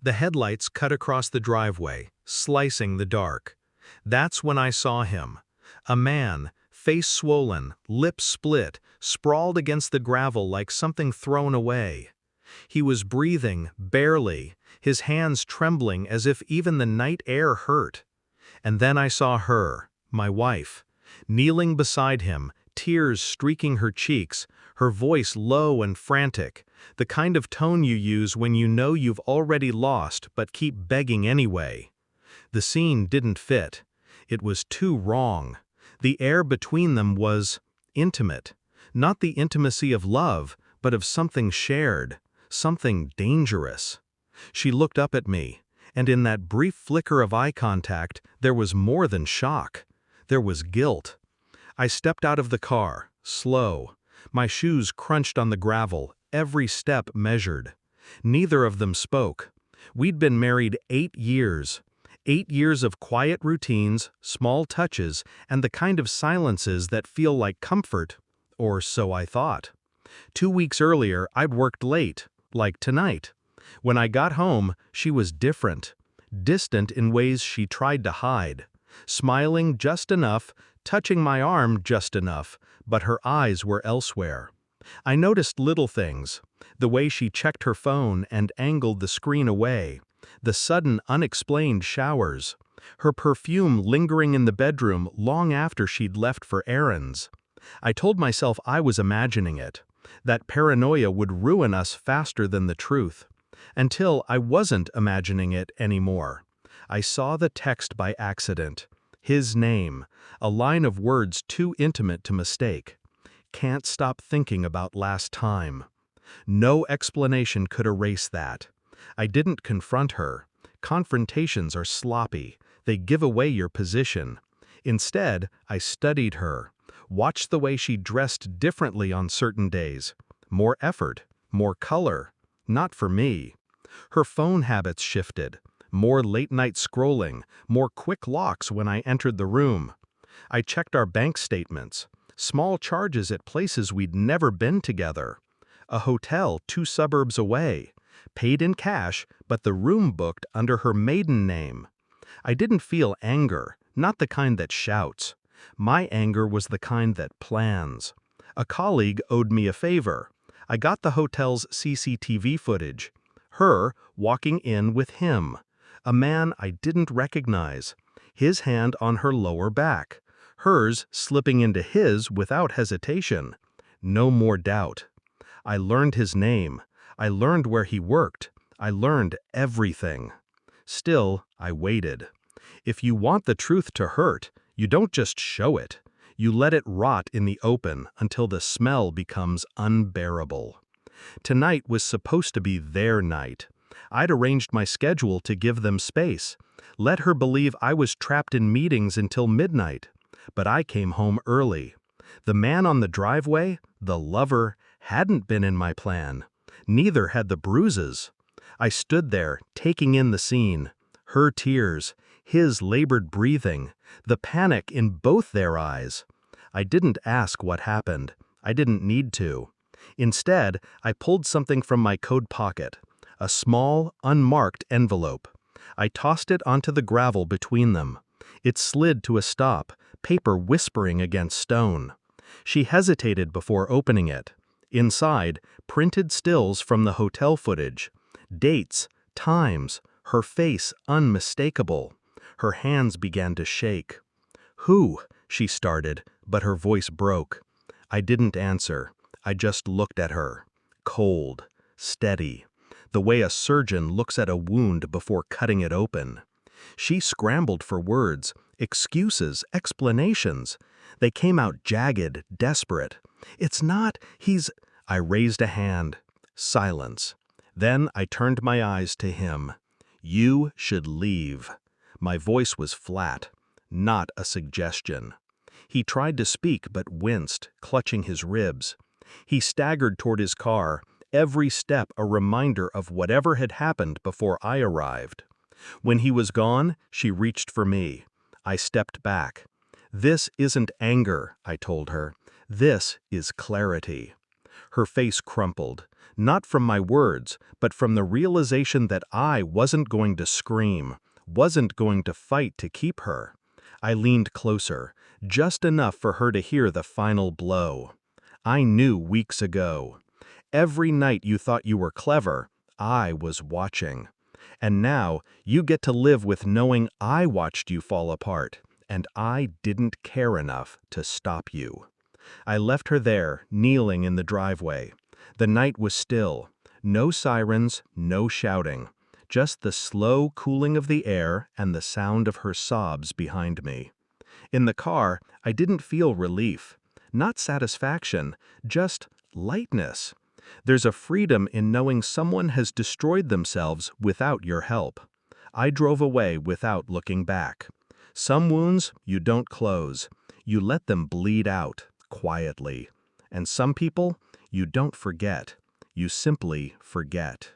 The headlights cut across the driveway, slicing the dark. That's when I saw him. A man, face swollen, lips split, sprawled against the gravel like something thrown away. He was breathing, barely, his hands trembling as if even the night air hurt. And then I saw her, my wife, kneeling beside him, tears streaking her cheeks, her voice low and frantic, the kind of tone you use when you know you've already lost but keep begging anyway. The scene didn't fit. It was too wrong. The air between them was intimate, not the intimacy of love, but of something shared, something dangerous. She looked up at me, and in that brief flicker of eye contact, there was more than shock. There was guilt. I stepped out of the car, slow. My shoes crunched on the gravel, every step measured. Neither of them spoke. We'd been married 8 years. 8 years of quiet routines, small touches, and the kind of silences that feel like comfort, or so I thought. 2 weeks earlier, I'd worked late, like tonight. When I got home, she was different. Distant in ways she tried to hide. Smiling just enough, touching my arm just enough, but her eyes were elsewhere. I noticed little things. The way she checked her phone and angled the screen away. The sudden, unexplained showers. Her perfume lingering in the bedroom long after she'd left for errands. I told myself I was imagining it. That paranoia would ruin us faster than the truth. Until I wasn't imagining it anymore. I saw the text by accident. His name, a line of words too intimate to mistake. Can't stop thinking about last time. No explanation could erase that. I didn't confront her. Confrontations are sloppy. They give away your position. Instead, I studied her. Watched the way she dressed differently on certain days. More effort, more color. Not for me. Her phone habits shifted. More late-night scrolling, more quick locks when I entered the room. I checked our bank statements. Small charges at places we'd never been together. A hotel 2 suburbs away. Paid in cash, but the room booked under her maiden name. I didn't feel anger, not the kind that shouts. My anger was the kind that plans. A colleague owed me a favor. I got the hotel's CCTV footage. Her walking in with him. A man I didn't recognize. His hand on her lower back. Hers slipping into his without hesitation. No more doubt. I learned his name. I learned where he worked. I learned everything. Still, I waited. If you want the truth to hurt, you don't just show it. You let it rot in the open until the smell becomes unbearable. Tonight was supposed to be their night. I'd arranged my schedule to give them space. Let her believe I was trapped in meetings until midnight. But I came home early. The man on the driveway, the lover, hadn't been in my plan. Neither had the bruises. I stood there, taking in the scene. Her tears, his labored breathing, the panic in both their eyes. I didn't ask what happened. I didn't need to. Instead, I pulled something from my coat pocket. A small, unmarked envelope. I tossed it onto the gravel between them. It slid to a stop, paper whispering against stone. She hesitated before opening it. Inside, printed stills from the hotel footage. Dates, times, her face unmistakable. Her hands began to shake. "Who?" she started, but her voice broke. I didn't answer. I just looked at her. Cold, steady. The way a surgeon looks at a wound before cutting it open. She scrambled for words, excuses, explanations. They came out jagged, desperate. "It's not, he's—" I raised a hand. Silence. Then I turned my eyes to him. "You should leave." My voice was flat, not a suggestion. He tried to speak but winced, clutching his ribs. He staggered toward his car, every step a reminder of whatever had happened before I arrived. When he was gone, she reached for me. I stepped back. "This isn't anger," I told her. "This is clarity." Her face crumpled, not from my words, but from the realization that I wasn't going to scream, wasn't going to fight to keep her. I leaned closer, just enough for her to hear the final blow. I knew weeks ago. Every night you thought you were clever, I was watching. And now you get to live with knowing I watched you fall apart, and I didn't care enough to stop you. I left her there, kneeling in the driveway. The night was still. No sirens, no shouting. Just the slow cooling of the air and the sound of her sobs behind me. In the car, I didn't feel relief. Not satisfaction, just lightness. There's a freedom in knowing someone has destroyed themselves without your help. I drove away without looking back. Some wounds you don't close. You let them bleed out, quietly. And some people you don't forget. You simply forget.